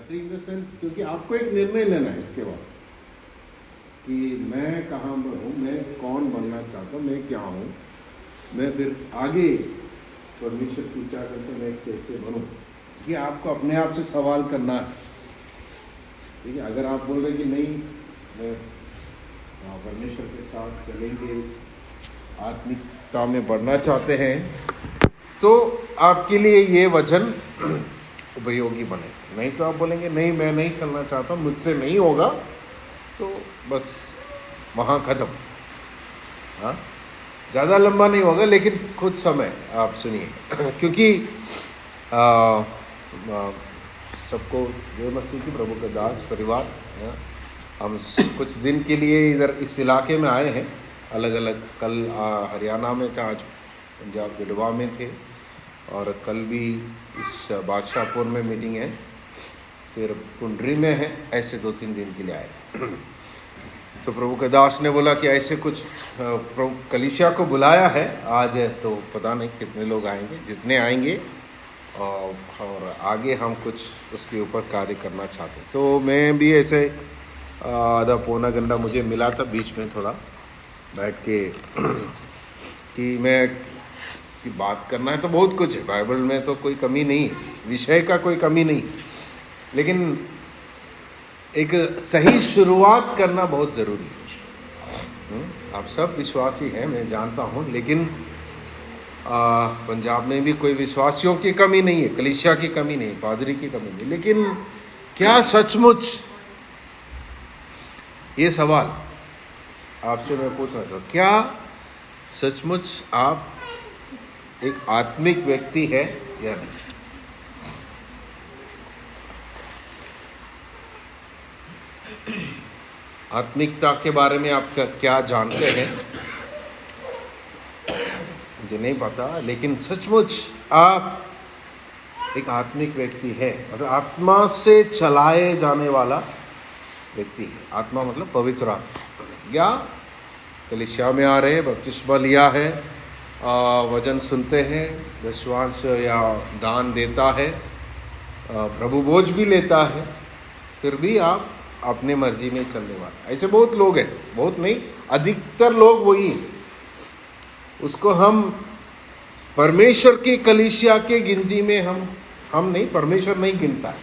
In the sense, क्योंकि आपको एक निर्णय लेना है इसके बाद कि मैं कहाँ पर हूँ, मैं कौन बनना चाहता हूँ, मैं क्या हूँ, मैं फिर आगे परमेश्वर की इच्छा करके मैं कैसे बनूँ, ये आपको अपने आप से सवाल करना है। ठीक है, अगर आप बोल रहे कि नहीं मैं परमेश्वर के साथ चलेंगे, आत्मिकता में बढ़ना चाहते हैं, तो आपके लिए ये वचन उपयोगी बने। नहीं तो आप बोलेंगे नहीं मैं नहीं चलना चाहता, मुझसे नहीं होगा, तो बस वहाँ ख़त्म। हाँ, ज़्यादा लंबा नहीं होगा, लेकिन कुछ समय आप सुनिए क्योंकि सबको जय मसीह की, प्रभु का दास परिवार, हम कुछ दिन के लिए इधर इस इलाके में आए हैं, अलग अलग। कल हरियाणा में था, आज पंजाब गिडवा में थे, और कल भी इस बादशाहपुर में मीटिंग है, फिर पुंडरी में है। ऐसे 2-3 दिन के लिए आए। तो प्रभु के दास ने बोला कि ऐसे कुछ प्रभु कलीसिया को बुलाया है आज, तो पता नहीं कितने लोग आएंगे, जितने आएंगे और आगे हम कुछ उसके ऊपर कार्य करना चाहते। तो मैं भी ऐसे आधा पौना घंटा मुझे मिला था बीच में, थोड़ा बैठ के कि मैं की बात करना है। तो बहुत कुछ है बाइबल में, तो कोई कमी नहीं है, विषय का कोई कमी नहीं, लेकिन एक सही शुरुआत करना बहुत ज़रूरी है। आप सब विश्वासी हैं, मैं जानता हूँ, लेकिन पंजाब में भी कोई विश्वासियों की कमी नहीं है, कलीसिया की कमी नहीं, पादरी की कमी नहीं, लेकिन क्या सचमुच, ये सवाल आपसे मैं पूछ रहा था, क्या सचमुच आप एक आत्मिक व्यक्ति है या नहीं? आत्मिकता के बारे में आप क्या जानते हैं मुझे नहीं पता, लेकिन सचमुच आप एक आत्मिक व्यक्ति है, मतलब आत्मा से चलाए जाने वाला व्यक्ति है। आत्मा मतलब पवित्र आत्मा, या कलीसिया में आ रहे हैं, बपतिस्मा लिया है, वचन सुनते हैं, दशवांश या दान देता है, प्रभु बोझ भी लेता है, फिर भी आप अपने मर्जी में चलने वाला। ऐसे बहुत लोग हैं, बहुत नहीं, अधिकतर लोग वही हैं। उसको हम परमेश्वर की कलीसिया के गिनती में हम नहीं, परमेश्वर नहीं गिनता है,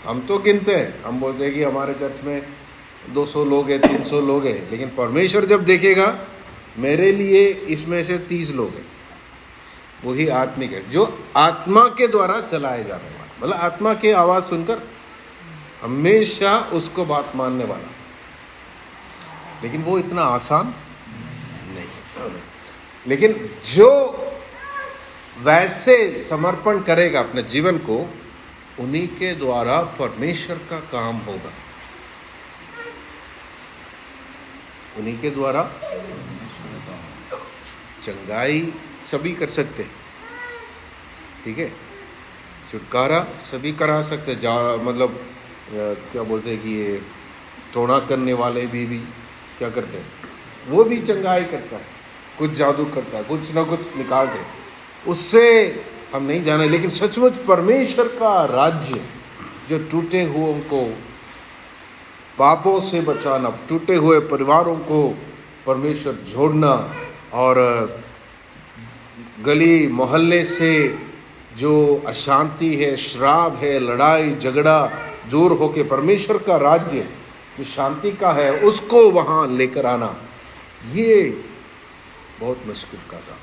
हम तो गिनते हैं। हम बोलते हैं कि हमारे चर्च में 200 लोग हैं, 300 लोग हैं, लेकिन परमेश्वर जब देखेगा मेरे लिए इसमें से 30 लोग हैं, वही आत्मिक है, जो आत्मा के द्वारा चलाए जाने वाला, मतलब आत्मा की आवाज़ सुनकर हमेशा उसको बात मानने वाला। लेकिन वो इतना आसान नहीं, लेकिन जो वैसे समर्पण करेगा अपने जीवन को, उन्हीं के द्वारा परमेश्वर का काम होगा, उन्हीं के द्वारा चंगाई सभी कर सकते, ठीक है, छुटकारा सभी करा सकते, मतलब क्या बोलते हैं कि ये टोना करने वाले भी क्या करते हैं, वो भी चंगाई करता है, कुछ जादू करता है, कुछ ना कुछ निकालते हैं, उससे हम नहीं जाने। लेकिन सचमुच परमेश्वर का राज्य, जो टूटे हुओं को पापों से बचाना, टूटे हुए परिवारों को परमेश्वर जोड़ना, और गली मोहल्ले से जो अशांति है, श्राप है, लड़ाई झगड़ा दूर होके परमेश्वर का राज्य जो शांति का है, उसको वहाँ लेकर आना, ये बहुत मुश्किल का था।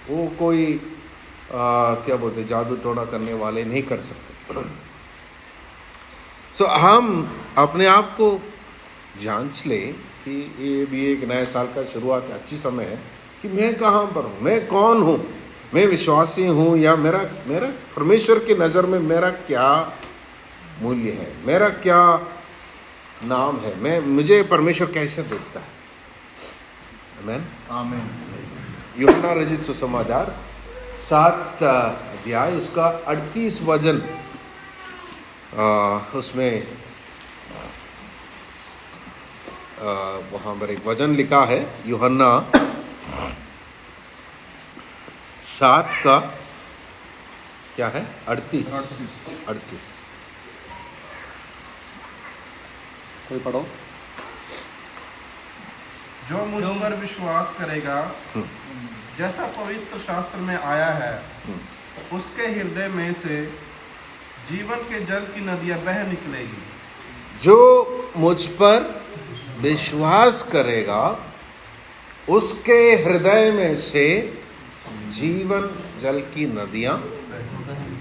वो कोई क्या बोलते, जादू टोना करने वाले नहीं कर सकते। सो हम अपने आप को जांच लें कि ये भी एक नए साल का शुरुआत है, अच्छी समय है कि मैं कहाँ पर हूँ, मैं कौन हूँ, मैं विश्वासी हूँ या मेरा परमेश्वर की नज़र में मेरा क्या मूल्य है, मेरा क्या नाम है, मुझे परमेश्वर कैसे देखता है। आमीन आमीन। यूहन्ना रचित सुसमाचार 7 अध्याय उसका 38 वचन, उसमें वहाँ पर एक वचन लिखा है, यूहन्ना 7 का क्या है, 38। कोई पढ़ो। जो मुझ पर विश्वास करेगा, जैसा पवित्र शास्त्र में आया है, उसके हृदय में से जीवन के जल की नदियां बह निकलेगी। जो मुझ पर विश्वास करेगा, उसके हृदय में से जीवन जल की नदियां बहेंगी।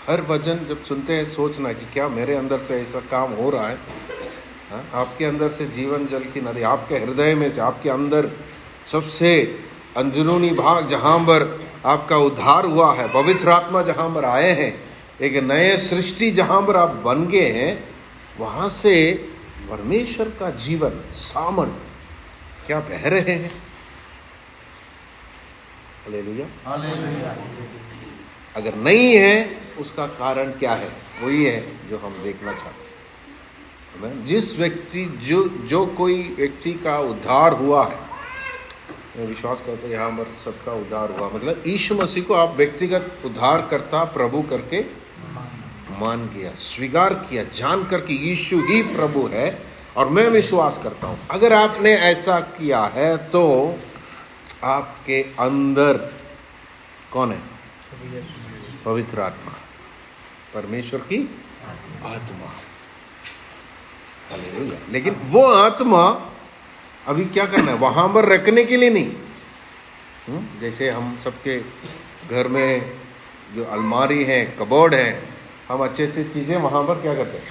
हर वचन जब सुनते हैं सोचना कि क्या मेरे अंदर से ऐसा काम हो रहा है। हाँ? आपके अंदर से जीवन जल की नदी, आपके हृदय में से, आपके अंदर सबसे अंदरूनी भाग जहाँ पर आपका उद्धार हुआ है, पवित्र आत्मा जहाँ पर आए हैं, एक नए सृष्टि जहाँ पर आप बन गए हैं, वहाँ से परमेश्वर का जीवन सामर्थ क्या बह रहे हैं। हालेलुया। हालेलुया। अगर नहीं है उसका कारण क्या है, वही है जो हम देखना चाहते हैं। जिस व्यक्ति जो कोई व्यक्ति का उद्धार हुआ है, मैं विश्वास करता हूँ यहाँ पर सबका उद्धार हुआ, मतलब यीशु मसीह को आप व्यक्तिगत उद्धारकर्ता प्रभु करके मान गया, स्वीकार किया, जान करके यीशु ही प्रभु है। और मैं विश्वास करता हूँ अगर आपने ऐसा किया है तो आपके अंदर कौन है? पवित्र आत्मा, परमेश्वर की आत्मा। हालेलुया। लेकिन वो आत्मा अभी क्या करना है? वहां पर रखने के लिए नहीं। जैसे हम सबके घर में जो अलमारी है, कबोर्ड है, हम अच्छे अच्छे चीजें वहां पर क्या करते हैं?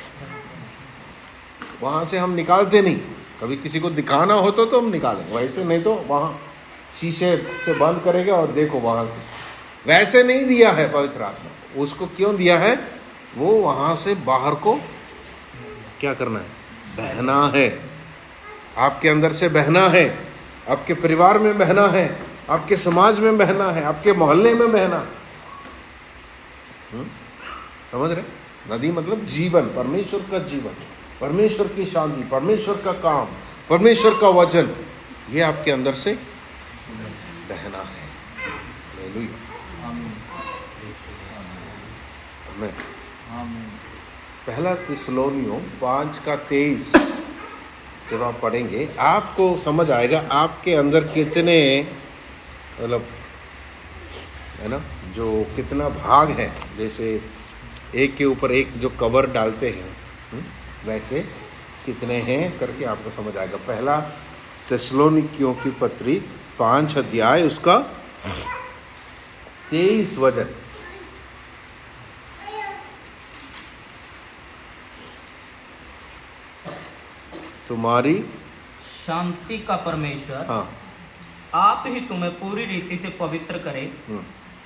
वहां से हम निकालते नहीं। कभी किसी को दिखाना हो तो हम निकालें, वैसे नहीं तो वहां शीशे से बंद करेंगे और देखो वहां से। वैसे नहीं दिया है पवित्र आत्मा। उसको क्यों दिया है? वो वहां से बाहर को क्या करना है? बहना है। आपके अंदर से बहना है, आपके परिवार में बहना है, आपके समाज में बहना है, आपके मोहल्ले में बहना। समझ रहे? नदी मतलब जीवन, परमेश्वर का जीवन, परमेश्वर की शांति, परमेश्वर का काम, परमेश्वर का वचन, ये आपके अंदर से बहना है। हालेलुया। आमीन। पहला थिस्सलुनीयों 5:23 जब आप पढ़ेंगे आपको समझ आएगा आपके अंदर कितने, मतलब है ना, जो कितना भाग है। जैसे एक के ऊपर एक जो कवर डालते हैं, वैसे कितने हैं करके आपको समझ आएगा। पहला थिस्सलुनीकियों की पत्री 5 अध्याय उसका 23 वचन। तुम्हारी शांति का परमेश्वर, हाँ, आप ही तुम्हें पूरी रीति से पवित्र करे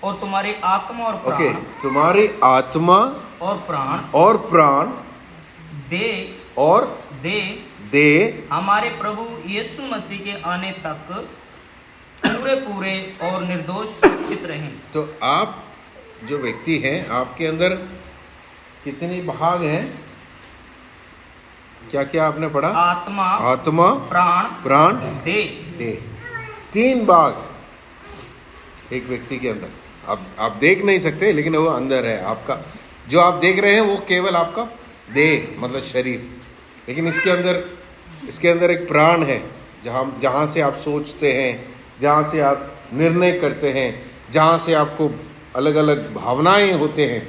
और तुम्हारी आत्मा और प्राण, तुम्हारी आत्मा और प्राण दे हमारे प्रभु यीशु मसीह के आने तक पूरे और निर्दोष सुरक्षित रहें। तो आप जो व्यक्ति हैं, आपके अंदर कितनी भाग हैं? क्या क्या आपने पढ़ा? आत्मा, प्राण, दे। 3 भाग एक व्यक्ति के अंदर। आप देख नहीं सकते, लेकिन वो अंदर है आपका। जो आप देख रहे हैं वो केवल आपका देह मतलब शरीर, लेकिन इसके अंदर एक प्राण है, जहाँ से आप सोचते हैं, जहाँ से आप निर्णय करते हैं, जहाँ से आपको अलग अलग भावनाएं होते हैं,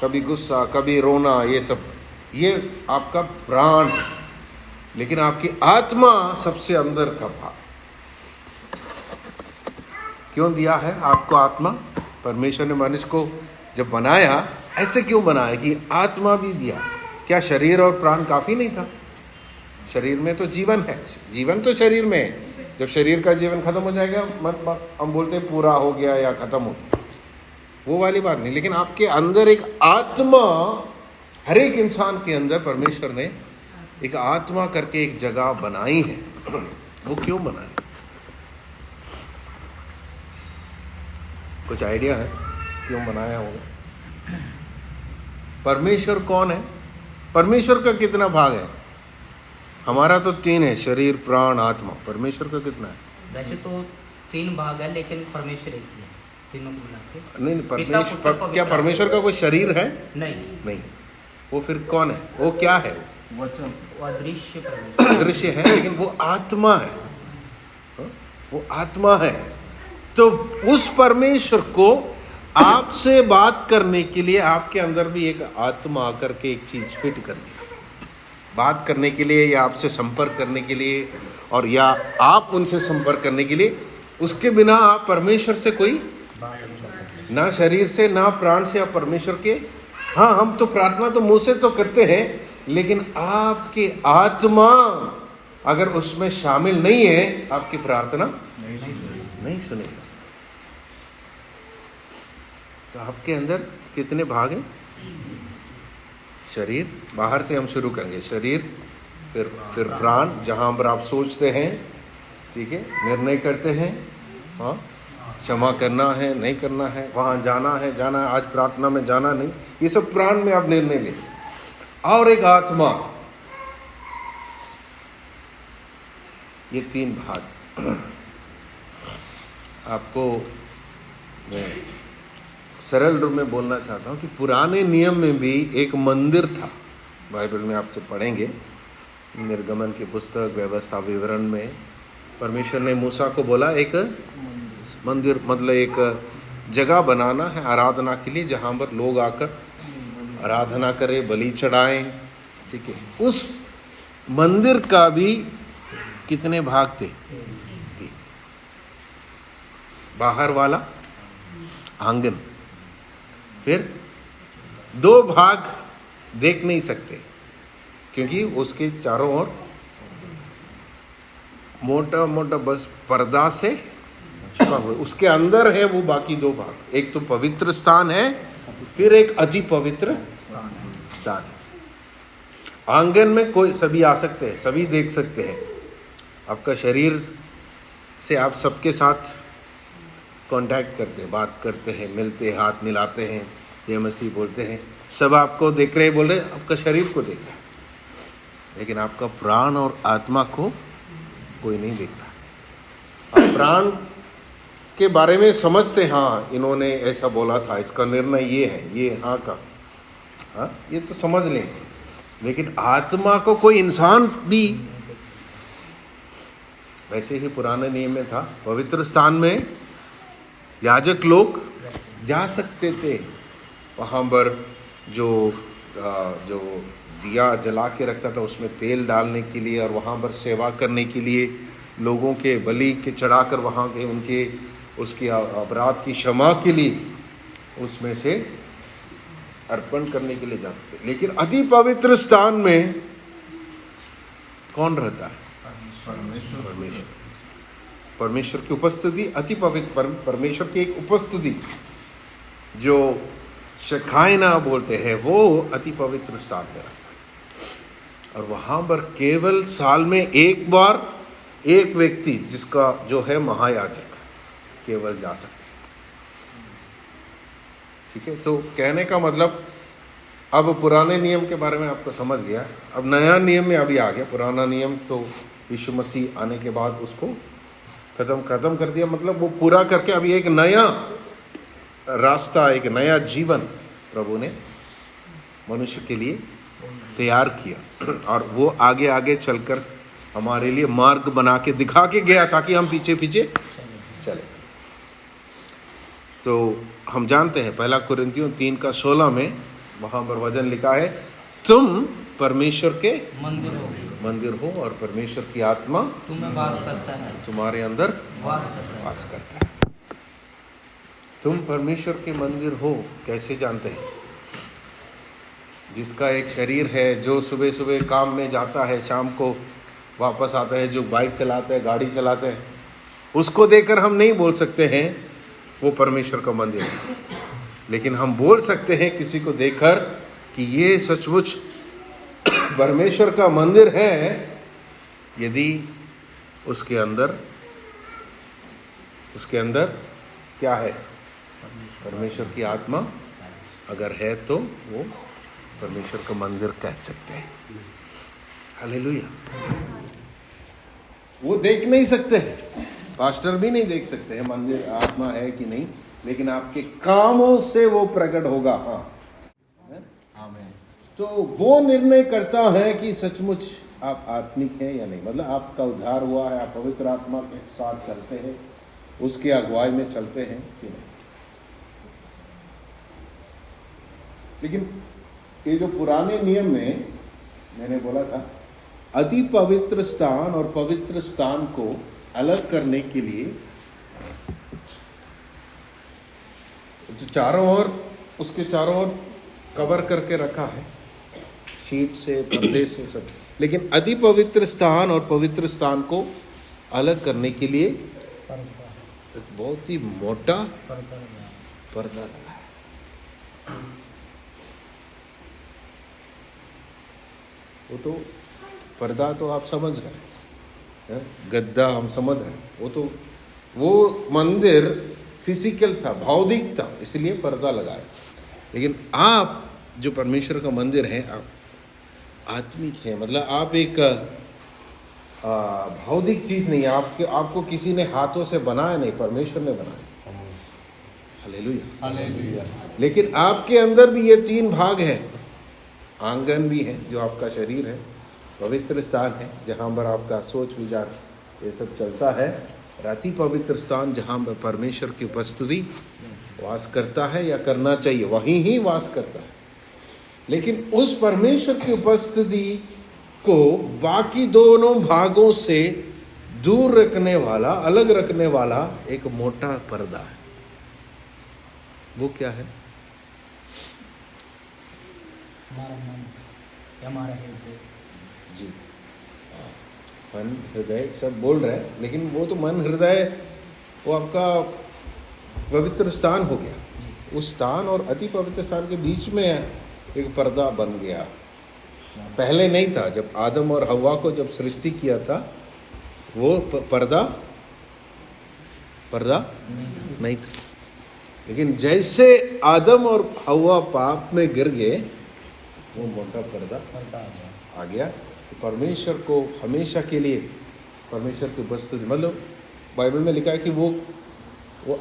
कभी गुस्सा, कभी रोना, ये सब, ये आपका प्राण है। लेकिन आपकी आत्मा सबसे अंदर का भाग। क्यों दिया है आपको आत्मा? परमेश्वर ने मनुष्य को जब बनाया, ऐसे क्यों बनाया कि आत्मा भी दिया? क्या शरीर और प्राण काफी नहीं था? शरीर में तो जीवन है, जीवन तो शरीर में है। जब शरीर का जीवन खत्म हो जाएगा, हम बोलते हैं पूरा हो गया या खत्म हो गया, वो वाली बात नहीं। लेकिन आपके अंदर एक आत्मा, हर एक इंसान के अंदर परमेश्वर ने एक आत्मा करके एक जगह बनाई है। वो क्यों बनाई? कुछ आइडिया है क्यों बनाया होगा? परमेश्वर कौन है? परमेश्वर का कितना भाग है? हमारा तो 3 है, शरीर, प्राण, आत्मा। परमेश्वर का कितना है? वैसे तो 3 भाग है, लेकिन परमेश्वर एक ही है। तीनों को मिला के। नहीं, पिता, परमेश्वर पुत्र, पवित्र क्या परमेश्वर का कोई शरीर है? नहीं, नहीं। वो फिर कौन है? वो क्या है? वचन। वो अदृश्य परमेश्वर। दृश्य है, लेकिन वो आत्मा है। हाँ? वो आत्मा है। तो उस परमेश्वर को आपसे बात करने के लिए आपके अंदर भी एक आत्मा आकर के एक चीज फिट कर दी, बात करने के लिए या आपसे संपर्क करने के लिए, और या आप उनसे संपर्क करने के लिए। उसके बिना आप परमेश्वर से कोई, ना शरीर से ना प्राण से, आप परमेश्वर के, हाँ हम तो प्रार्थना तो मुंह से तो करते हैं, लेकिन आपकी आत्मा अगर उसमें शामिल नहीं है, आपकी प्रार्थना नहीं सुनेगा। तो आपके अंदर कितने भाग हैं? शरीर, बाहर से हम शुरू करेंगे। शरीर, फिर प्राण, जहां पर आप सोचते हैं, ठीक है, निर्णय करते हैं, हाँ, क्षमा करना है नहीं करना है, वहां जाना है आज प्रार्थना में जाना नहीं, ये सब प्राण में आप निर्णय लेते। और एक आत्मा, ये 3 भाग। आपको मैं सरल रूप में बोलना चाहता हूँ कि पुराने नियम में भी एक मंदिर था। बाइबल में आप तो पढ़ेंगे, निर्गमन की पुस्तक व्यवस्था विवरण में परमेश्वर ने मूसा को बोला एक मंदिर, मतलब एक जगह बनाना है आराधना के लिए, जहाँ पर लोग आकर आराधना करें, बलि चढ़ाएं, ठीक है। उस मंदिर का भी कितने भाग थे? बाहर वाला आंगन, फिर 2 भाग देख नहीं सकते क्योंकि उसके चारों ओर मोटा मोटा बस पर्दा से छुपा हुआ, उसके अंदर है वो बाकी 2 भाग। एक तो पवित्र स्थान है, फिर एक अति पवित्र स्थान। आंगन में कोई सभी आ सकते हैं, सभी देख सकते हैं। आपका शरीर से आप सबके साथ कांटेक्ट करते हैं, बात करते हैं, मिलते हैं, हाथ मिलाते हैं, ये मसीह बोलते हैं, सब आपको देख रहे, बोल रहे, आपका शरीर को देख रहे, लेकिन आपका प्राण और आत्मा को कोई नहीं देख रहा। आप प्राण के बारे में समझते, हाँ इन्होंने ऐसा बोला था, इसका निर्णय ये है, ये हाँ का हाँ, ये तो समझ लें, लेकिन आत्मा को कोई इंसान भी, वैसे ही पुराने नियम में था, पवित्र स्थान में याजक लोग जा सकते थे, वहाँ पर जो दिया जला के रखता था उसमें तेल डालने के लिए, और वहाँ पर सेवा करने के लिए, लोगों के बलि के चढ़ाकर वहाँ के उनके उसके अपराध की क्षमा के लिए उसमें से अर्पण करने के लिए जाते थे। लेकिन अति पवित्र स्थान में कौन रहता है? परमेश्वर। परमेश्वर की उपस्थिति, अति पवित्र परमेश्वर की एक उपस्थिति जो शखाइना बोलते हैं, वो अति पवित्र स्थान में रहता है। और वहाँ पर केवल साल में एक बार एक व्यक्ति, जिसका जो है महायाजक, केवल जा सकते। ठीक है, तो कहने का मतलब अब पुराने नियम के बारे में आपको समझ गया, अब नया नियम में अभी आ गया। पुराना नियम तो यीशु मसीह आने के बाद उसको खत्म कर दिया, मतलब वो पूरा करके अभी एक नया रास्ता, एक नया जीवन प्रभु ने मनुष्य के लिए तैयार किया, और वो आगे आगे चलकर हमारे लिए मार्ग बना के दिखा के गया ताकि हम पीछे पीछे चले। तो हम जानते हैं 1 कुरिन्थियों 3:16 में वहाँ पर वचन लिखा है, तुम परमेश्वर के मंदिर हो और परमेश्वर की आत्मा तुम्हें वास करता है, तुम्हारे अंदर वास करता है। तुम परमेश्वर के मंदिर हो कैसे जानते हैं? जिसका एक शरीर है, जो सुबह सुबह काम में जाता है, शाम को वापस आता है, जो बाइक चलाता है, गाड़ी चलाते हैं, उसको देखकर हम नहीं बोल सकते हैं वो परमेश्वर का मंदिर है। लेकिन हम बोल सकते हैं किसी को देखकर कि ये सचमुच परमेश्वर का मंदिर है, यदि उसके अंदर क्या है? परमेश्वर की आत्मा अगर है तो वो परमेश्वर का मंदिर कह सकते हैं। हालेलुया। वो देख नहीं सकते हैं पास्टर भी नहीं देख सकते हैं मंदिर आत्मा है कि नहीं, लेकिन आपके कामों से वो प्रकट होगा। हाँ, तो वो निर्णय करता है कि सचमुच आप आत्मिक हैं या नहीं, मतलब आपका उद्धार हुआ है, आप पवित्र आत्मा के साथ चलते हैं, उसकी अगुवाई में चलते हैं कि नहीं। लेकिन ये जो पुराने नियम में मैंने बोला था, अति पवित्र स्थान और पवित्र स्थान को अलग करने के लिए तो चारों ओर, उसके चारों ओर कवर करके रखा है शीट से, पर्दे से, सब। लेकिन अति पवित्र स्थान और पवित्र स्थान को अलग करने के लिए एक बहुत ही मोटा पर्दा लगा है। वो तो पर्दा तो आप समझ रहे हैं, गद्दा हम समझ रहे हैं, वो तो वो मंदिर फिजिकल था, भौतिक था, इसलिए पर्दा लगाया था। लेकिन आप जो परमेश्वर का मंदिर है, आप आत्मिक है, मतलब आप एक भौतिक चीज नहीं है, आपको किसी ने हाथों से बनाया नहीं, परमेश्वर ने बनाया। Hallelujah, hallelujah. लेकिन आपके अंदर भी ये 3 भाग है, आंगन भी है जो आपका शरीर है, पवित्र स्थान है जहाँ पर आपका सोच विचार ये सब चलता है, अति पवित्र स्थान जहाँ पर परमेश्वर की उपस्थिति वास करता है या करना चाहिए, वहीं ही वास करता है। लेकिन उस परमेश्वर की उपस्थिति को बाकी दोनों भागों से दूर रखने वाला, अलग रखने वाला एक मोटा पर्दा है। वो क्या है? हमारा हृदय। जी, मन हृदय सब बोल रहे हैं, लेकिन वो तो मन हृदय वो आपका पवित्र स्थान हो गया। उस स्थान और अति पवित्र स्थान के बीच में एक पर्दा बन गया। पहले नहीं था, जब आदम और हव्वा को जब सृष्टि किया था, वो पर्दा नहीं था। लेकिन जैसे आदम और हव्वा पाप में गिर गए, वो मोटा पर्दा आ गया। परमेश्वर को हमेशा के लिए परमेश्वर की उपस्थिति, मतलब बाइबल में लिखा है कि वो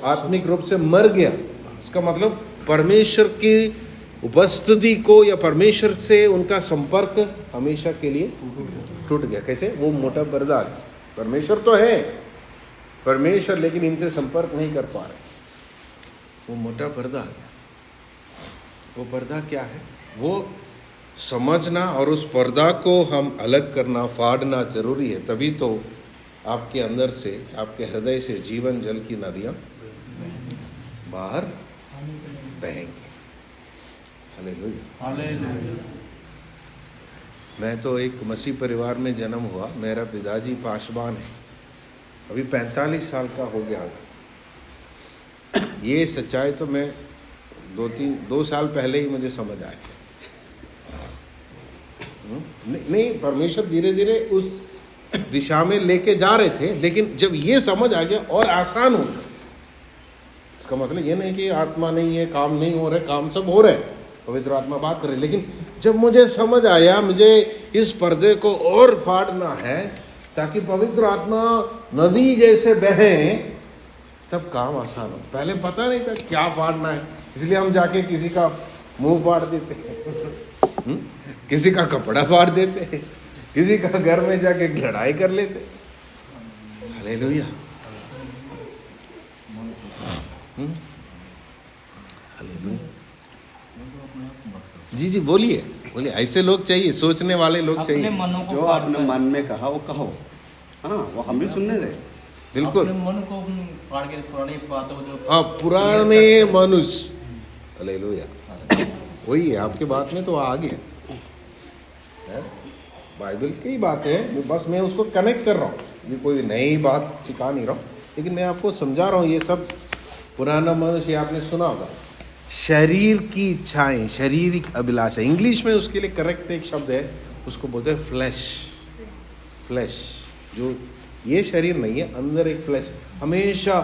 आत्मिक रूप से मर गया। इसका मतलब परमेश्वर की उपस्थिति को या परमेश्वर से उनका संपर्क हमेशा के लिए टूट गया। कैसे? वो मोटा पर्दा आ गया। परमेश्वर तो है परमेश्वर, लेकिन इनसे संपर्क नहीं कर पा रहे, वो मोटा पर्दा आ गया। वो पर्दा क्या है? वो समझना और उस पर्दा को हम अलग करना, फाड़ना जरूरी है। तभी तो आपके अंदर से, आपके हृदय से जीवन जल की नदियां बाहर बहेंगी। Hallelujah, hallelujah. मैं तो एक मसीह परिवार में जन्म हुआ। मेरा पिताजी पासवान है, अभी 45 साल का हो गया। ये सच्चाई तो मैं 2 साल पहले ही मुझे समझ आया। नहीं, परमेश्वर धीरे धीरे उस दिशा में लेके जा रहे थे, लेकिन जब ये समझ आ गया और आसान हो गया। इसका मतलब ये नहीं कि आत्मा नहीं है, काम नहीं हो रहे, काम सब हो रहे, पवित्र आत्मा बात कर रहे। लेकिन जब मुझे समझ आया मुझे इस पर्दे को और फाड़ना है ताकि पवित्र आत्मा नदी जैसे बहे, तब काम आसान हो। पहले पता नहीं था क्या फाड़ना है, इसलिए हम जाके किसी का मुंह फाड़ देते किसी का कपड़ा फाड़ देते, किसी का घर में जाके लड़ाई कर लेते। Hallelujah, hallelujah. जी बोलिए, ऐसे लोग चाहिए, सोचने वाले लोग चाहिए। जो आपने मन में कहा वो कहो, हाँ, वो हम भी सुनने दे। बिल्कुल, मन को फाड़ के पुरानी बातों को, हाँ, पुराने मनुष्य। हालेलुया, वही है आपके बात में तो आ गया। बाइबल की बात है, बस मैं उसको कनेक्ट कर रहा हूँ। ये कोई नई बात सिखा नहीं रहा हूँ, लेकिन मैं आपको समझा रहा हूँ। ये सब पुराना मनुष्य आपने सुना होगा, शरीर की इच्छाएं, शारीरिक अभिलाषा। इंग्लिश में उसके लिए करेक्ट एक शब्द है, उसको बोलते हैं फ्लैश। जो ये शरीर नहीं है, अंदर एक फ्लैश, हमेशा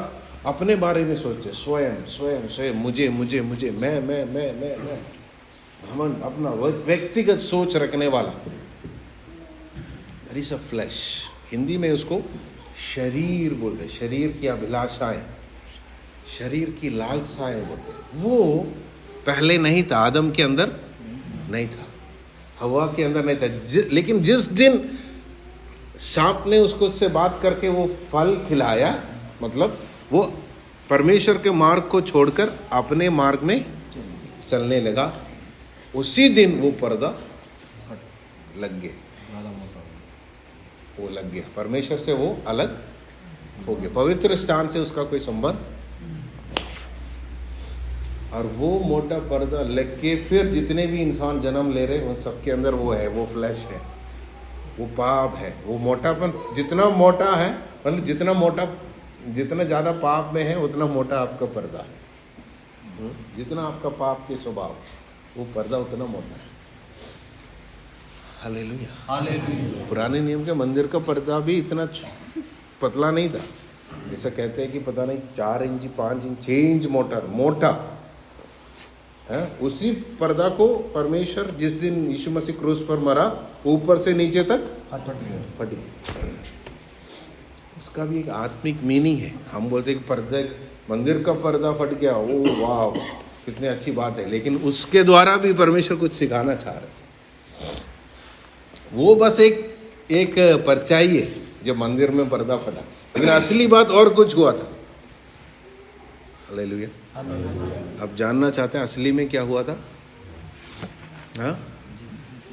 अपने बारे में सोचते, स्वयं, मुझे, मैं, घमंड, अपना व्यक्तिगत सोच रखने वाला, that is a flash. Hindi में उसको शरीर बोल रहे, शरीर की अभिलाषाएं, शरीर की लालसाएं बोलते, वो पहले नहीं था, आदम के अंदर नहीं था, हवा के अंदर नहीं था। लेकिन जिस दिन सांप ने उसको से बात करके वो फल खिलाया, मतलब वो परमेश्वर के मार्ग को छोड़कर अपने मार्ग में चलने लगा, उसी दिन वो पर्दा लग गया, वो लग गया, परमेश्वर से वो अलग हो गया, पवित्र स्थान से उसका कोई संबंध। और वो मोटा पर्दा लग के फिर जितने भी इंसान जन्म ले रहे उन सबके अंदर वो है, वो फ्लैश है, वो पाप है, वो मोटापन जितना मोटा है, मतलब जितना ज़्यादा पाप में है उतना मोटा आपका पर्दा है। जितना आपका पाप के स्वभाव, वो पर्दा उतना मोटा है। Hallelujah, hallelujah. पुराने नियम के मंदिर का पर्दा भी इतना पतला नहीं था, जैसा कहते हैं कि पता नहीं 4 इंच 5 इंच 6 इंच मोटा है। उसी पर्दा को परमेश्वर जिस दिन यीशु मसीह क्रूस पर मरा, ऊपर से नीचे तक फट गया। उसका भी एक आत्मिक मीनिंग है। हम बोलते हैं कि पर्दे, मंदिर का पर्दा फट गया, ओ वाह कितनी अच्छी बात है, लेकिन उसके द्वारा भी परमेश्वर कुछ सिखाना चाह रहे थे। वो बस एक परछाई है जब मंदिर में पर्दा फटा, लेकिन असली बात और कुछ हुआ था। हालेलुया। अब जानना चाहते हैं असली में क्या हुआ था? हाँ,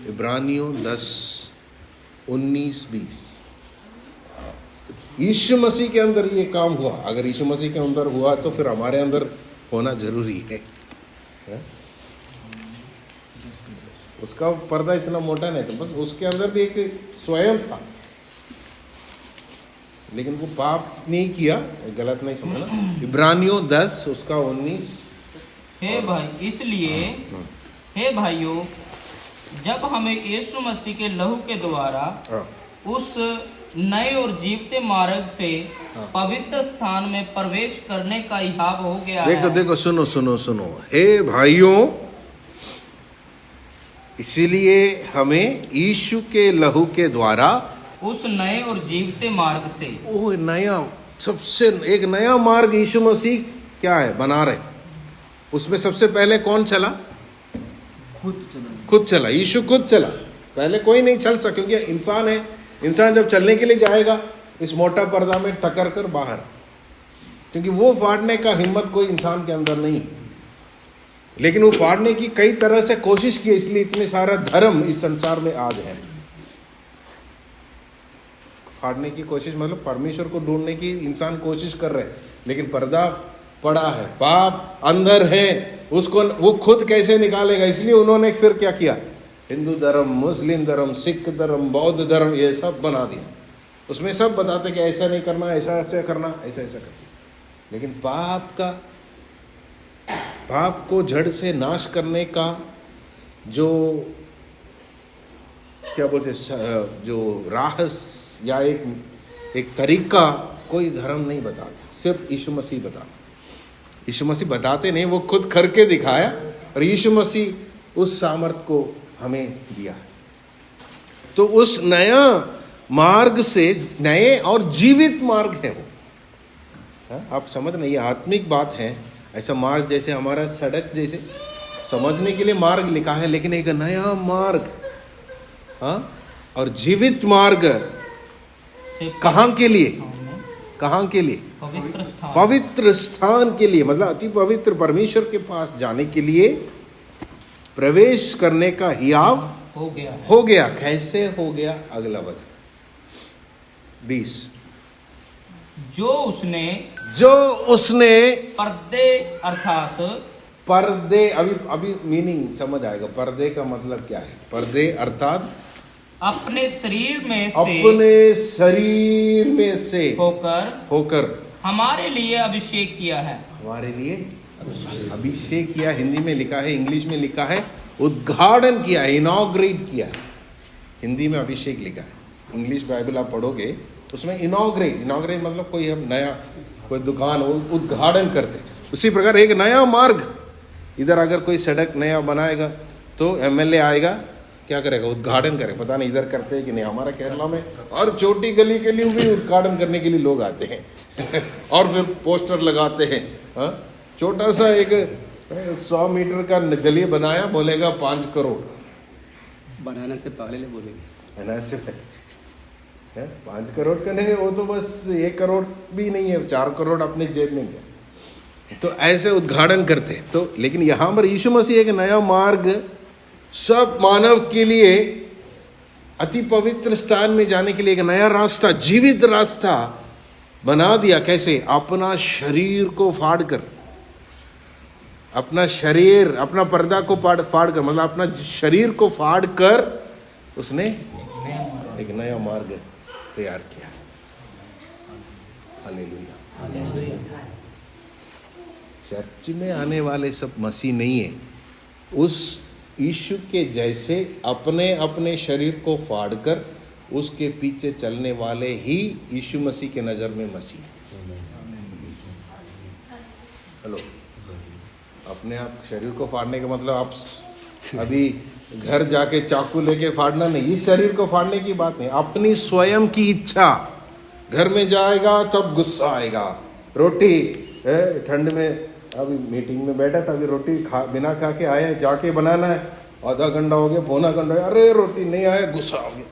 इब्रानियों 10:19-20 यीशु मसीह के अंदर ये काम हुआ। अगर यीशु मसीह के अंदर हुआ तो फिर हमारे अंदर होना जरूरी है। उसका पर्दा इतना मोटा नहीं था, बस उसके अंदर भी एक स्वयं था, लेकिन वो पाप नहीं किया, गलत नहीं समझना। इब्रानियों 10 उसका 19। हे भाई, इसलिए हे भाइयों, जब हमें यीशु मसीह के लहू के द्वारा उस नए और जीवते मार्ग से पवित्र स्थान में प्रवेश करने का इहाब हो गया है। देखो सुनो, हे भाइयों, इसीलिए हमें यीशु के लहू के द्वारा उस नए और जीवते मार्ग से, वो नया, सबसे एक नया मार्ग यीशु मसीह क्या है बना रहे। उसमें सबसे पहले कौन चला? खुद चला, यीशु खुद चला। पहले कोई नहीं चल सका, क्योंकि इंसान है। इंसान जब चलने के लिए जाएगा इस मोटा पर्दा में टकर कर बाहर, क्योंकि वो फाड़ने का हिम्मत कोई इंसान के अंदर नहीं है। लेकिन वो फाड़ने की कई तरह से कोशिश की, इसलिए इतने सारा धर्म इस संसार में आज है। फाड़ने की कोशिश मतलब परमेश्वर को ढूंढने की इंसान कोशिश कर रहे हैं, लेकिन पर्दा पड़ा है, पाप अंदर है, उसको वो खुद कैसे निकालेगा। इसलिए उन्होंने फिर क्या किया? हिंदू धर्म, मुस्लिम धर्म, सिख धर्म, बौद्ध धर्म, ये सब बना दिया। उसमें सब बताते कि ऐसा नहीं करना, ऐसा ऐसा करना, ऐसा ऐसा करना। लेकिन पाप को जड़ से नाश करने का जो क्या बोलते, जो राहस या एक तरीका कोई धर्म नहीं बताता, सिर्फ यीशु मसीह बताता। यीशु मसीह बताते नहीं, वो खुद करके दिखाया, और यीशु मसीह उस सामर्थ को हमें दिया। तो उस नया मार्ग से, नए और जीवित मार्ग है वो। आप समझ नहीं, ये आत्मिक बात है। ऐसा मार्ग जैसे हमारा सड़क जैसे समझने के लिए मार्ग लिखा है, लेकिन एक नया मार्ग, हाँ, और जीवित मार्ग कहाँ के लिए? कहाँ के लिए? पवित्र स्थान के लिए, मतलब अति पवित्र परमेश्वर के पास जाने के लिए प्रवेश करने का हियाव हो गया। कैसे हो गया? अगला वचन 20। जो उसने पर्दे अर्थात पर्दे, अभी मीनिंग समझ आएगा। पर्दे का मतलब क्या है? पर्दे अर्थात अपने शरीर में से होकर हमारे लिए अभिषेक किया है। हमारे लिए अभिषेक किया, हिंदी में लिखा है, इंग्लिश में लिखा है उद्घाटन किया, इनॉग्रेट किया। हिंदी में अभिषेक लिखा है, इंग्लिश बाइबल आप पढ़ोगे उसमें इनॉग्रेट मतलब कोई हम नया कोई दुकान हो, उद्घाटन करते। उसी प्रकार एक नया मार्ग, इधर अगर कोई सड़क नया बनाएगा तो एमएलए आएगा क्या करेगा? उद्घाटन करेगा। पता नहीं इधर करते हैं कि नहीं, हमारा केरला में और छोटी गली के लिए भी उद्घाटन करने के लिए लोग आते हैं और फिर पोस्टर लगाते हैं। हाँ, छोटा सा एक 100 मीटर का गली बनाया, बोलेगा 5 करोड़। बनाने से पहले बोलेंगे बनाने से 5 करोड़ का नहीं, वो तो बस 1 करोड़ भी नहीं है, 4 करोड़ अपने जेब में है। तो ऐसे उद्घाटन करते हैं। तो लेकिन यहाँ पर यीशु मसीह एक नया मार्ग सब मानव के लिए, अति पवित्र स्थान में जाने के लिए एक नया रास्ता, जीवित रास्ता बना दिया। कैसे? अपना शरीर को फाड़कर, अपना शरीर, अपना पर्दा को फाड़कर, मतलब अपना शरीर को फाड़कर उसने एक नया मार्ग तैयार किया। हालेलुया। चर्च में आने वाले सब मसीह नहीं है, उस यीशु के जैसे अपने अपने शरीर को फाड़कर उसके पीछे चलने वाले ही यीशु मसीह के नज़र में मसीह। हेलो, अपने आप शरीर को फाड़ने का मतलब आप अभी घर जाके चाकू लेके फाड़ना नहीं, इस शरीर को फाड़ने की बात नहीं। अपनी स्वयं की इच्छा, घर में जाएगा तब गुस्सा आएगा। रोटी ठंड में, अभी मीटिंग में बैठा था, अभी रोटी बिना खा के आए, जाके बनाना है, आधा घंटा हो गया, पौना घंटा, अरे रोटी नहीं आया, गुस्सा हो गया।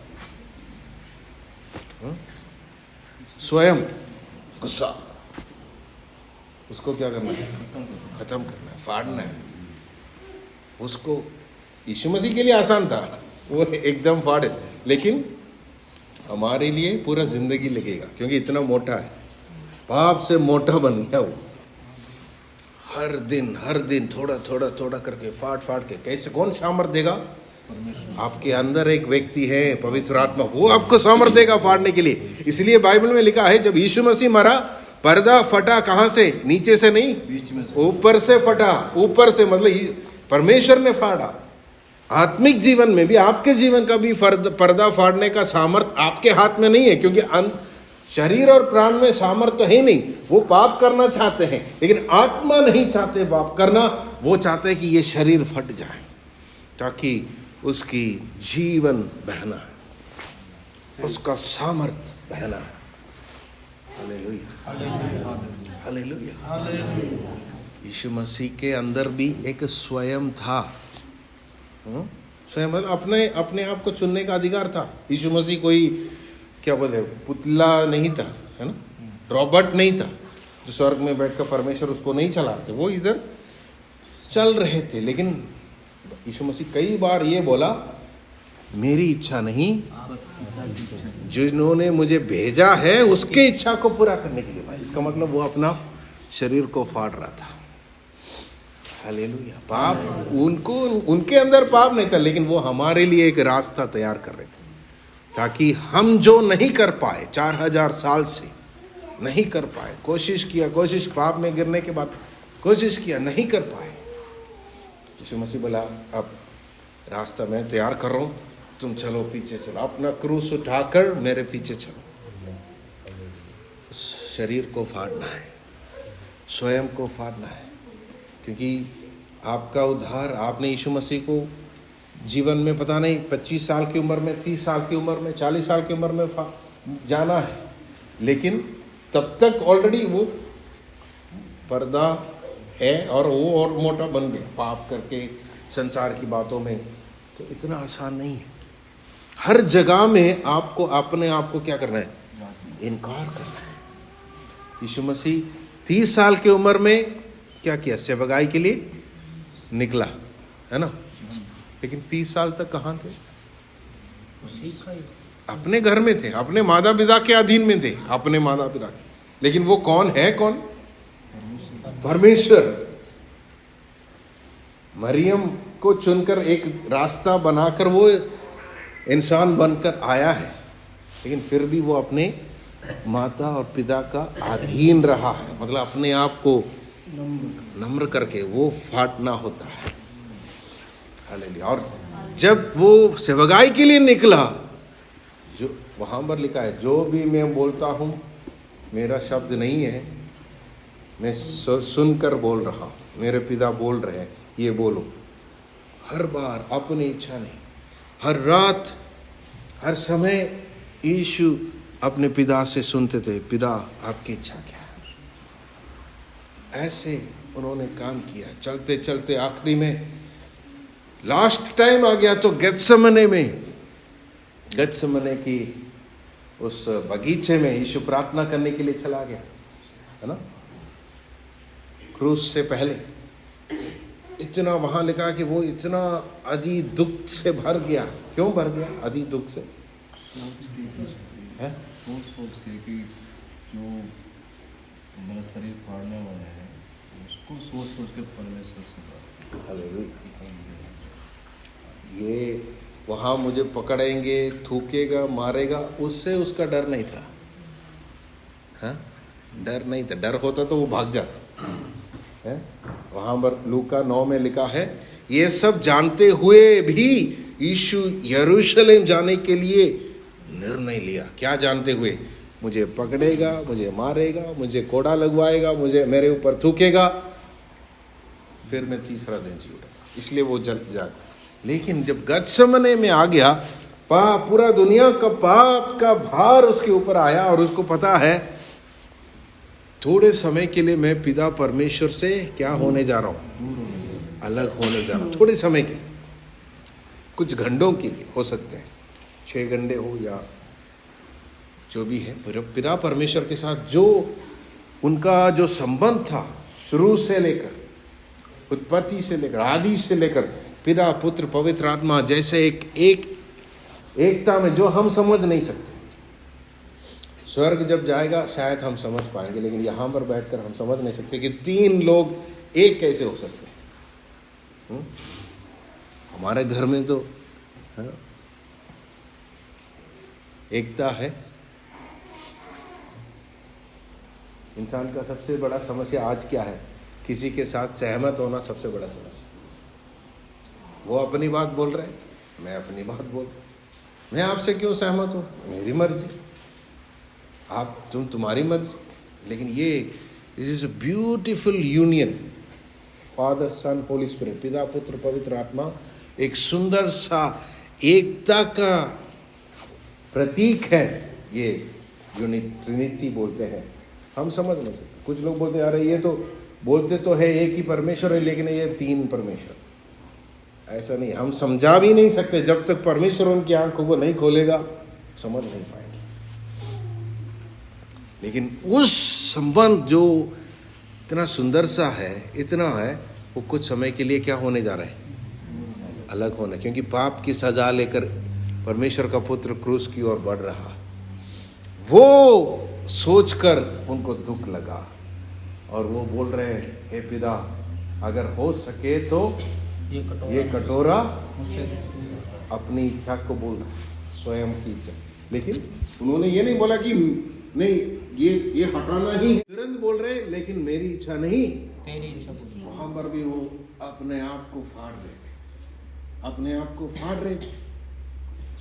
स्वयं गुस्सा, उसको क्या करना है? खत्म करना है, फाड़ना है उसको। यीशु मसीह के लिए आसान था, वो एकदम फाड़े, लेकिन हमारे लिए पूरा जिंदगी लगेगा, क्योंकि इतना मोटा है, पाप से मोटा बन गया वो। हर दिन थोड़ा थोड़ा थोड़ा करके फाड़ के, कैसे? कौन सामर्थ्य देगा? आपके अंदर एक व्यक्ति है, पवित्र आत्मा, वो आपको सामर्थ्य देगा फाड़ने के लिए। इसलिए बाइबल में लिखा है, जब यीशु मसीह मरा, पर्दा फटा। कहां से? नीचे से नहीं, ऊपर से फटा। ऊपर से मतलब परमेश्वर ने फाड़ा। आत्मिक जीवन में भी, आपके जीवन का भी पर्दा फाड़ने का सामर्थ्य आपके हाथ में नहीं है, क्योंकि शरीर और प्राण में सामर्थ्य है नहीं। वो पाप करना चाहते हैं, लेकिन आत्मा नहीं चाहते पाप करना। वो चाहते हैं कि ये शरीर फट जाए ताकि उसकी जीवन बहना, उसका सामर्थ्य बहना। Hallelujah, hallelujah. यीशु मसीह के अंदर भी एक स्वयं था। स्वयं मतलब अपने आप को चुनने का अधिकार था। यीशु मसीह कोई, क्या बोले, पुतला नहीं था, है ना, रॉबर्ट नहीं था जो स्वर्ग में बैठकर परमेश्वर उसको नहीं चला रहे थे, वो इधर चल रहे थे। लेकिन यीशु मसीह कई बार ये बोला, मेरी इच्छा नहीं, जिन्होंने मुझे भेजा है उसके इच्छा को पूरा करने के लिए। भाई, इसका मतलब वो अपना शरीर को फाड़ रहा था। हालेलुया। पाप उनके अंदर पाप नहीं था, लेकिन वो हमारे लिए एक रास्ता तैयार कर रहे थे, ताकि हम जो नहीं कर पाए 4000 साल से, नहीं कर पाए, कोशिश पाप में गिरने के बाद कोशिश किया, नहीं कर पाए। यीशु मसीह बोला, अब रास्ता मैं तैयार कर रहा हूँ, तुम चलो, पीछे चलो, अपना क्रूस उठाकर मेरे पीछे चलो। उस शरीर को फाड़ना है, स्वयं को फाड़ना है, क्योंकि आपका उद्धार, आपने यीशु मसीह को जीवन में पता नहीं 25 साल की उम्र में, 30 साल की उम्र में, 40 साल की उम्र में जाना है, लेकिन तब तक ऑलरेडी वो पर्दा है और वो और मोटा बन गया पाप करके, संसार की बातों में। तो इतना आसान नहीं है। हर जगह में आपको अपने आप को क्या करना है? इनकार करना है। यीशु मसीह 30 साल की उम्र में क्या किया? सेवकाई के लिए निकला, है ना, लेकिन 30 साल तक कहाँ थे? अपने घर में थे, अपने माता पिता के अधीन में थे, अपने माता पिता के। लेकिन वो कौन है? कौन? परमेश्वर। मरियम को चुनकर एक रास्ता बनाकर वो इंसान बनकर आया है, लेकिन फिर भी वो अपने माता और पिता का अधीन रहा है। मतलब अपने आप को नम्र करके वो फाटना होता है। हालेलुया। और जब वो सेवकाई के लिए निकला, जो वहाँ पर लिखा है, जो भी मैं बोलता हूँ मेरा शब्द नहीं है, मैं सुनकर बोल रहा हूँ, मेरे पिता बोल रहे हैं, ये बोलो। हर बार अपनी इच्छा नहीं, हर रात, हर समय यीशु अपने पिता से सुनते थे, पिता आपकी इच्छा क्या है। ऐसे उन्होंने काम किया। चलते चलते आखिरी में लास्ट टाइम आ गया तो गेत्सेमने की उस बगीचे में यीशु प्रार्थना करने के लिए चला गया, है ना। क्रूस से पहले इतना वहां लिखा कि वो इतना अति दुख से भर गया। क्यों भर गया अति दुख से? सोच के कि जो मेरा शरीर फाड़ने वाला है उसको सोच के परमेश्वर से ये वहाँ मुझे पकड़ेंगे, थूकेगा, मारेगा, उससे उसका डर नहीं था। हाँ, डर नहीं था। डर होता तो वो भाग जाता है। वहाँ पर लूका 9 में लिखा है, ये सब जानते हुए भी यीशु यरूशलेम जाने के लिए निर्णय लिया। क्या जानते हुए? मुझे पकड़ेगा, मुझे मारेगा, मुझे कोड़ा लगवाएगा, मुझे मेरे ऊपर थूकेगा, फिर मैं तीसरा दिन जी उठा। इसलिए वो जल जाता। लेकिन जब गेत्सेमने में आ गया, पूरा दुनिया का पाप का भार उसके ऊपर आया और उसको पता है थोड़े समय के लिए मैं पिता परमेश्वर से क्या होने जा रहा हूँ, अलग होने जा रहा हूँ। थोड़े समय के लिए, कुछ घंटों के लिए हो सकते हैं, 6 घंटे हो या जो भी है। पिता परमेश्वर के साथ जो उनका जो संबंध था शुरू से लेकर, उत्पत्ति से लेकर, आदि से लेकर, पिता पुत्र पवित्र आत्मा जैसे एकता में, जो हम समझ नहीं सकते। स्वर्ग जब जाएगा शायद हम समझ पाएंगे, लेकिन यहाँ पर बैठकर हम समझ नहीं सकते कि 3 लोग एक कैसे हो सकते हैं। हमारे घर में तो एकता है। इंसान का सबसे बड़ा समस्या आज क्या है? किसी के साथ सहमत होना सबसे बड़ा समस्या। वो अपनी बात बोल रहे हैं, मैं अपनी बात बोल रहा हूं। मैं आपसे क्यों सहमत हूँ? मेरी मर्जी, तुम्हारी मर्जी। लेकिन ये this is a beautiful union, father son holy spirit, पिता पुत्र पवित्र आत्मा, एक सुंदर सा एकता का प्रतीक है। ये ट्रिनिटी बोलते हैं, हम समझ नहीं सकते। कुछ लोग बोलते हैं अरे ये तो बोलते तो है एक ही परमेश्वर है, लेकिन ये 3 परमेश्वर। ऐसा नहीं, हम समझा भी नहीं सकते। जब तक परमेश्वर उनकी आंखों को नहीं खोलेगा समझ नहीं पाएंगे। लेकिन उस संबंध जो इतना सुंदर सा है, इतना है, वो कुछ समय के लिए क्या होने जा रहा है? अलग होना। क्योंकि पाप की सजा लेकर परमेश्वर का पुत्र क्रूस की ओर बढ़ रहा, वो सोचकर उनको दुख लगा और वो बोल रहे हैं, हे पिता, अगर हो सके तो ये कटोरा अपनी इच्छा को बोल, स्वयं की इच्छा। लेकिन उन्होंने ये नहीं बोला कि नहीं ये हटाना ही, तुरंत बोल रहे, लेकिन मेरी इच्छा नहीं तेरी इच्छा। वहां पर भी वो अपने आप को फाड़ रहे थे, अपने आप को फाड़ रहे थे,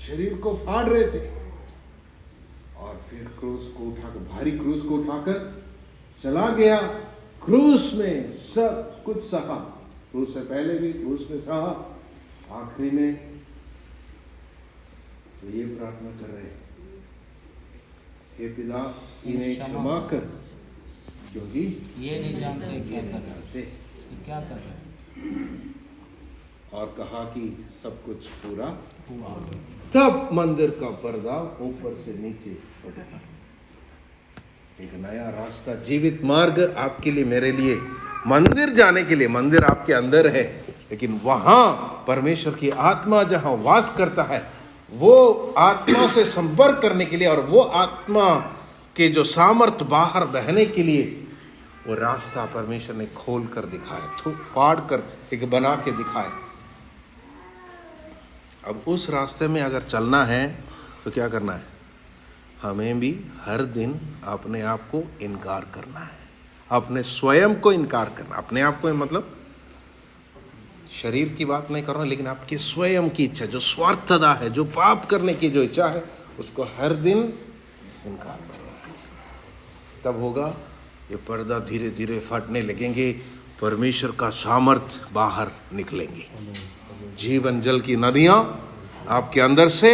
शरीर को फाड़ रहे थे। और फिर क्रूस को उठाकर, भारी क्रूस को उठाकर चला गया। क्रूस में सब कुछ सहा, क्रूस से पहले भी, क्रूस में सहा, आखिरी में तो ये प्रार्थना कर रहे हैं, हे पिता इन्हें क्षमा कर, क्योंकि ये नहीं जानते क्या कर रहे हैं। और कहा कि सब कुछ पूरा हुआ। तब मंदिर का पर्दा ऊपर से नीचे हटा, एक नया रास्ता, जीवित मार्ग आपके लिए, मेरे लिए, मंदिर जाने के लिए। मंदिर आपके अंदर है, लेकिन वहां परमेश्वर की आत्मा जहां वास करता है, वो आत्मा से संपर्क करने के लिए और वो आत्मा के जो सामर्थ बाहर बहने के लिए वो रास्ता परमेश्वर ने खोल कर दिखाया, फाड़ कर एक बना के दिखाया। अब उस रास्ते में अगर चलना है तो क्या करना है? हमें भी हर दिन अपने आप को इनकार करना है, अपने स्वयं को इनकार करना। अपने आप को मतलब शरीर की बात नहीं कर रहा, लेकिन आपकी स्वयं की इच्छा, जो स्वार्थता है, जो पाप करने की जो इच्छा है, उसको हर दिन इनकार करना है। तब होगा ये पर्दा धीरे धीरे फटने लगेंगे, परमेश्वर का सामर्थ बाहर निकलेंगे, जीवन जल की नदियां आपके अंदर से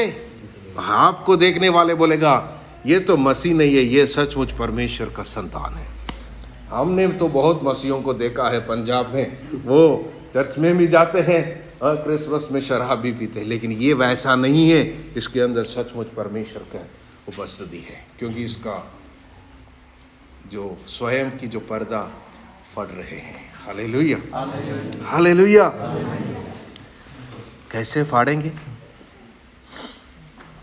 आपको देखने वाले बोलेगा ये तो मसीह नहीं है, ये सचमुच परमेश्वर का संतान है। हमने तो बहुत मसीहों को देखा है पंजाब में, वो चर्च में भी जाते हैं और क्रिसमस में शराब भी पीते हैं, लेकिन ये वैसा नहीं है। इसके अंदर सचमुच परमेश्वर का उपस्थिति है, क्योंकि इसका जो स्वयं की जो पर्दा फट रहे हैं। Hallelujah, hallelujah. कैसे फाड़ेंगे?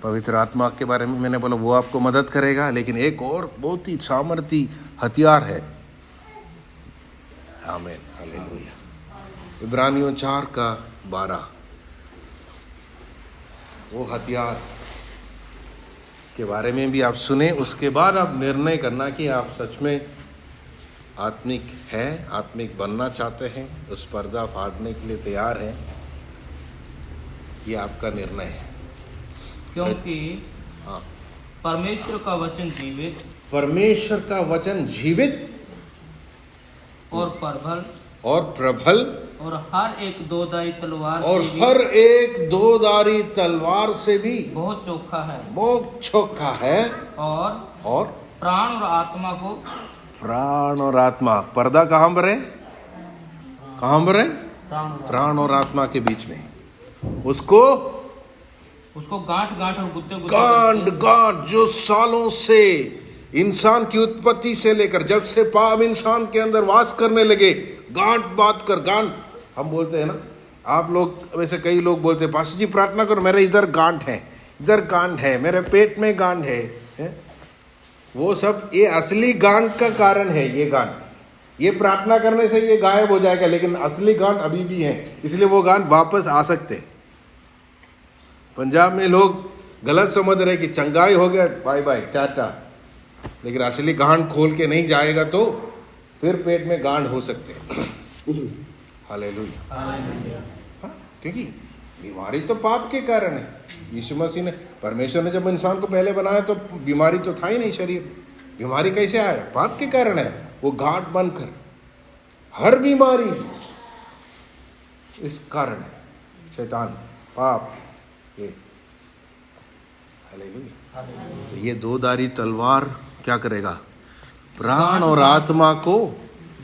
पवित्र आत्मा के बारे में मैंने बोला वो आपको मदद करेगा, लेकिन एक और बहुत ही सामर्थी हथियार है। आमीन, हालेलुया। इब्रानियों 4:12 वो हथियार के बारे में भी आप सुने, उसके बाद आप निर्णय करना कि आप सच में आत्मिक है, आत्मिक बनना चाहते हैं, उस पर्दा फाड़ने के लिए तैयार हैं। ये आपका निर्णय है, क्योंकि हाँ, परमेश्वर का वचन जीवित परमेश्वर का वचन जीवित और प्रबल और प्रबल और हर एक दोधारी तलवार और से भी हर एक दोधारी तलवार से भी बहुत चोखा है, बहुत चोखा है, और प्राण और आत्मा को प्राण और आत्मा। पर्दा कहाँ पर है? कहाँ पर है? प्राण और आत्मा के बीच में। उसको गांठ गांठ और गुद्दे गुद्दे गांठ गांठ जो सालों से इंसान की उत्पत्ति से लेकर जब से पाप इंसान के अंदर वास करने लगे, गांठ बात कर गांठ हम बोलते हैं ना, आप लोग वैसे कई लोग बोलते हैं पास्टर जी प्रार्थना करो, मेरे इधर गांठ है, इधर गांठ है, मेरे पेट में गांठ है? वो सब ये असली गांठ का कारण है। ये गांठ, ये प्रार्थना करने से ये गायब हो जाएगा, लेकिन असली गांठ अभी भी है, इसलिए वो गांठ वापस आ सकते हैं। पंजाब में लोग गलत समझ रहे कि चंगाई हो गया, बाय बाय टाटा, लेकिन असली गांठ खोल के नहीं जाएगा तो फिर पेट में गांठ हो सकते हैं। हालेलुया, हाँ, क्योंकि बीमारी तो पाप के कारण है। यीशु मसीह ने, परमेश्वर ने जब इंसान को पहले बनाया तो बीमारी तो था ही नहीं शरीर। बीमारी कैसे आया? पाप के कारण है। वो गांठ बनकर हर बीमारी इस कारण है, शैतान, पाप, ये। हालेलुया। तो ये दोधारी तलवार क्या करेगा? प्राण और आत्मा को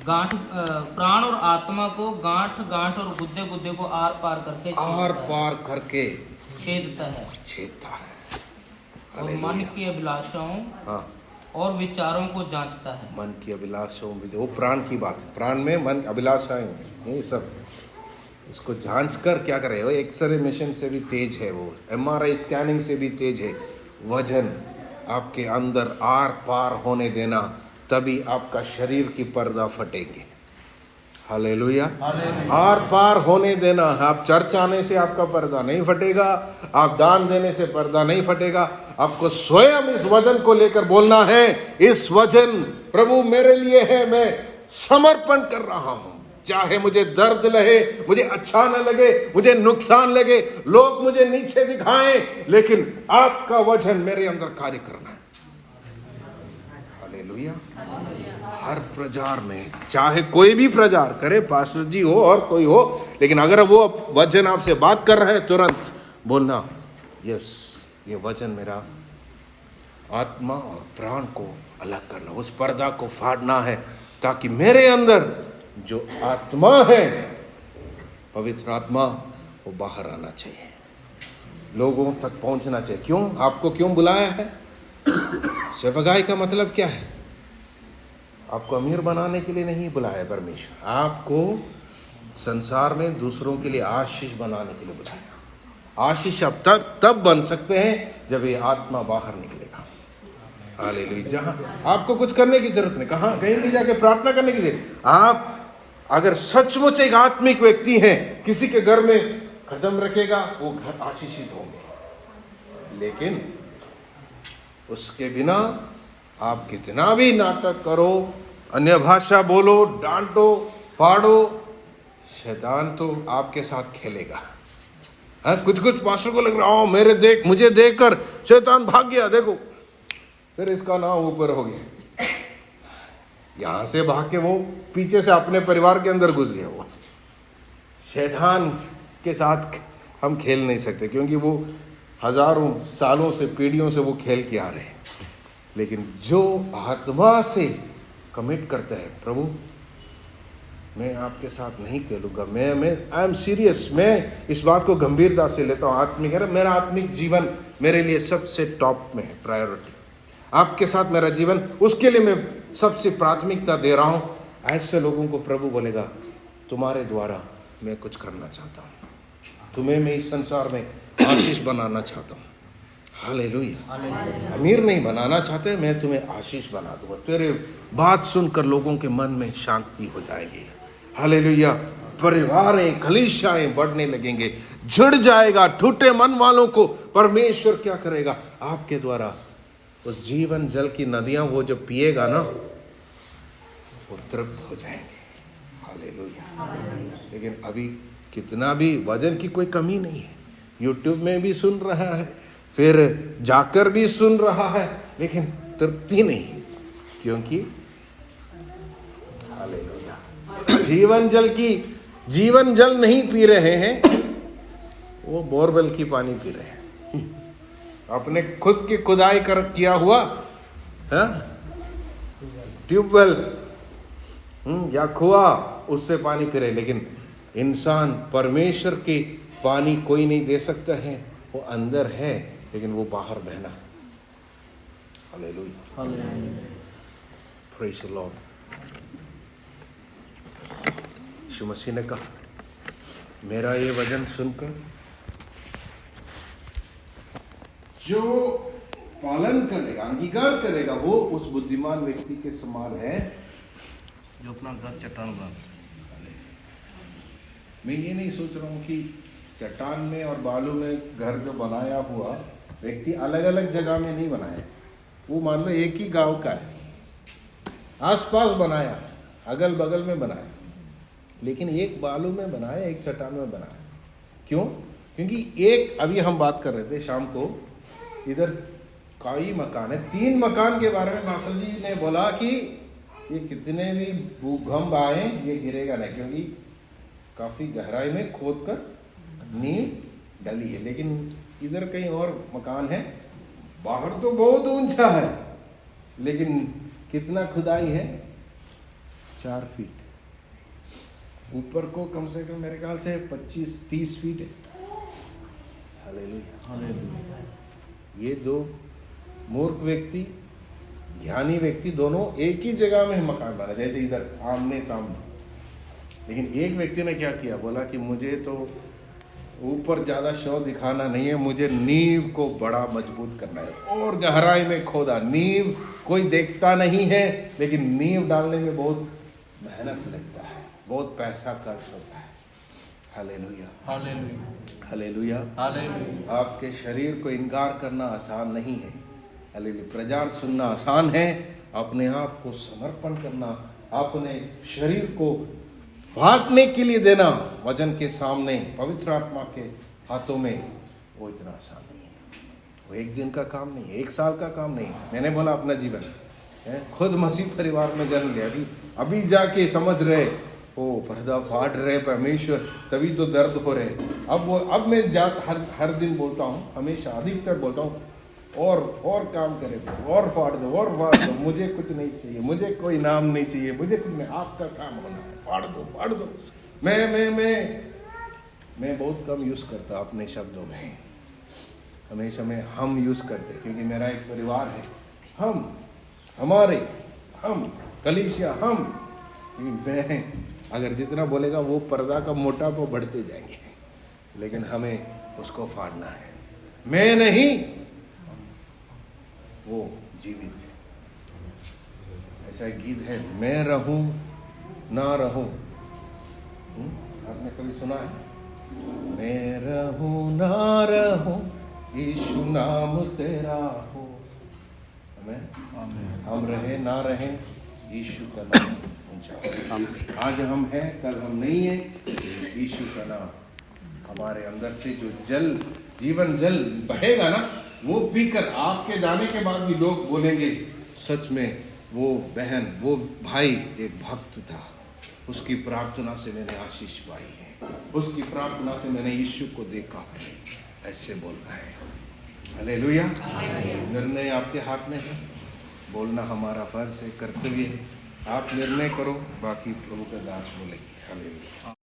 प्राण और आत्मा को गांठ गांठ और गुद्दे गुद्दे को आर पार करके छेदता है और मन की अभिलाषाओं, हाँ, और विचारों को जांचता है। मन की अभिलाषाओं, वो प्राण की बात है। प्राण में मन अभिलाषाएं, ये सब इसको जांच कर क्या करे? वो एक्सरे मशीन से भी तेज है, वो MRI स्कैनिंग से भी तेज है। वजन आपके अंदर आर पार होने देना, तभी आपका शरीर की पर्दा फटेंगे। हालेलुया, आर पार होने देना। आप चर्च आने से आपका पर्दा नहीं फटेगा, आप दान देने से पर्दा नहीं फटेगा। आपको स्वयं इस वजन को लेकर बोलना है, इस वजन प्रभु मेरे लिए है, मैं समर्पण कर रहा हूं। चाहे मुझे दर्द लगे, मुझे अच्छा न लगे, मुझे नुकसान लगे, लोग मुझे नीचे दिखाएं, लेकिन आपका वचन मेरे अंदर कार्य करना है। हालेलुया। हर प्रचार में, चाहे कोई भी प्रचार करे, पास्टर जी हो और कोई हो, लेकिन अगर वो वचन आपसे बात कर रहा है, तुरंत बोलना, यस, ये वचन मेरा आत्मा और प्राण को अलग करना, उस पर्दा को फाड़ना है, ताकि मेरे अंदर जो आत्मा है, पवित्र आत्मा, वो बाहर आना चाहिए, लोगों तक पहुंचना चाहिए। क्यों? आपको क्यों बुलाया है? सेवकाई का मतलब क्या है? आपको अमीर बनाने के लिए नहीं बुलाया परमेश्वर, आपको संसार में दूसरों के लिए आशीष बनाने के लिए बुलाया। आशीष आप तब बन सकते हैं जब ये आत्मा बाहर निकलेगा। हालेलुया। जहां आपको कुछ करने की जरूरत नहीं, कहीं भी जाके प्रार्थना करने की जरूरत। आप अगर सचमुच एक आत्मिक व्यक्ति हैं, किसी के घर में कदम रखेगा, वो घर आशीषित होंगे। लेकिन उसके बिना आप कितना भी नाटक करो, अन्य भाषा बोलो, डांटो, फाड़ो, शैतान तो आपके साथ खेलेगा। कुछ पास्टर को लग रहा मुझे देखकर शैतान भाग गया, देखो फिर इसका नाम ऊपर हो गया। यहां से भाग के वो पीछे से अपने परिवार के अंदर घुस गया। वो शैतान के साथ हम खेल नहीं सकते, क्योंकि वो हजारों सालों से, पीढ़ियों से वो खेल के आ रहे हैं। लेकिन जो आत्मा से कमिट करता है, प्रभु मैं आपके साथ नहीं खेलूंगा, मैं आई एम सीरियस, मैं इस बात को गंभीरता से लेता हूँ, आत्मिक है, मेरा आत्मिक जीवन मेरे लिए सबसे टॉप में है, प्रायोरिटी आपके साथ मेरा जीवन, उसके लिए मैं सबसे प्राथमिकता दे रहा हूँ। ऐसे लोगों को प्रभु बोलेगा तुम्हारे द्वारा मैं कुछ करना चाहता हूँ, तुम्हें मैं इस संसार में आशीष बनाना चाहता हूँ। हालेलुया। अमीर नहीं बनाना चाहते, मैं तुम्हें आशीष बना दूंगा। तेरे बात सुनकर लोगों के मन में शांति हो जाएगी। हालेलुया। परिवारें, कलीसियाएं बढ़ने लगेंगे, जुड़ जाएगा। टूटे मन वालों को परमेश्वर क्या करेगा? आपके द्वारा उस जीवन जल की नदियां वो जब पिएगा ना, वो तृप्त हो जाएंगे। हालेलुया। लेकिन अभी कितना भी वजन की कोई कमी नहीं है, यूट्यूब में भी सुन रहा है, फिर जाकर भी सुन रहा है, लेकिन तृप्ति नहीं, क्योंकि हालेलुया जीवन जल नहीं पी रहे हैं, वो बोरवेल की पानी पी रहे हैं, अपने खुद की खुदाई कर किया हुआ ट्यूबवेल या कुआं, उससे पानी पी रहे। लेकिन इंसान परमेश्वर के पानी कोई नहीं दे सकता है, वो अंदर है लेकिन वो बाहर बहना। Hallelujah. Praise the lord. Yeshu Masih ने कहा, मेरा ये वचन सुनकर जो पालन करेगा, अंगीकार करेगा, वो उस बुद्धिमान व्यक्ति के समान है जो अपना घर चट्टान बनाता है। मैं ये नहीं सोच रहा हूँ कि चट्टान में और बालू में घर जो बनाया हुआ व्यक्ति अलग अलग जगह में नहीं बनाया, वो मान लो एक ही गांव का है, आसपास बनाया, अगल बगल में बनाया, लेकिन एक बालू में बनाया, एक चट्टान में बनाया। क्यों? क्योंकि एक, अभी हम बात कर रहे थे शाम को, इधर कई मकान है, 3 मकान के बारे में मास्टर जी ने बोला कि ये कितने भी भूकंप आए ये गिरेगा नहीं, क्योंकि काफी गहराई में खोद कर नींव डली है। लेकिन इधर कहीं और मकान है, बाहर तो बहुत ऊंचा है, लेकिन कितना खुदाई है? 4 फीट, ऊपर को कम से कम मेरे ख्याल से 25-30 फीट है। हालेलुया। ये 2 मूर्ख व्यक्ति, ज्ञानी व्यक्ति, दोनों एक ही जगह में मकान बना, जैसे इधर आमने सामने। लेकिन एक व्यक्ति ने क्या किया? बोला कि मुझे तो ऊपर ज़्यादा शो दिखाना नहीं है, मुझे नींव को बड़ा मजबूत करना है, और गहराई में खोदा। नींव कोई देखता नहीं है, लेकिन नींव डालने में बहुत मेहनत लगता है, बहुत पैसा खर्च होता है। हालेलुया। हालेलुया। हालेलुया। हालेलुया। आपके शरीर को इनकार करना आसान नहीं है। हालेलुया। प्रचार सुनना आसान है, अपने आप को समर्पण करना, अपने शरीर को फाटने के लिए देना वचन के सामने, पवित्र आत्मा के हाथों में, वो इतना आसान नहीं है। वो एक दिन का काम नहीं है, 1 साल का काम नहीं है। मैंने बोला अपना जीवन है, खुद मसीह परिवार में जन्म लिया, अभी जाके समझ रहे, ओ पर्दा फाड़ रहे परमेश्वर, तभी तो दर्द हो रहे। अब मैं हर दिन बोलता हूँ, हमेशा अधिकतर बोलता हूँ, और काम करे, और फाड़ दो, मुझे कुछ नहीं चाहिए, मुझे कोई नाम नहीं चाहिए, मुझे कुछ नहीं, आपका काम होना है, फाड़ दो। मैं बहुत कम यूज करता अपने शब्दों में, हमेशा मैं हम यूज करते, क्योंकि मेरा एक परिवार है, हम कलीसिया, मैं अगर जितना बोलेगा वो पर्दा का मोटापा बढ़ते जाएंगे, लेकिन हमें उसको फाड़ना है। मैं नहीं, वो जीवित है। ऐसा एक गीत है, मैं रहूं ना रहूं, आपने कभी सुना है? मैं रहूं ना रहूं, यीशु नाम तेरा हो। हम रहे ना रहे, यीशु का नाम ऊंचा हो। आज हम हैं, कल हम नहीं है, यीशु का नाम हमारे अंदर से जो जीवन जल बहेगा ना, वो पीकर आपके जाने के बाद भी लोग बोलेंगे, सच में वो बहन, वो भाई एक भक्त था, उसकी प्रार्थना से मैंने आशीष पाई है, उसकी प्रार्थना से मैंने यीशु को देखा है, ऐसे बोलना है। हालेलुया। निर्णय आपके हाथ में है, बोलना हमारा फर्ज है, कर्तव्य है। आप निर्णय करो, बाकी प्रभु का दास बोलेगी। हालेलुया।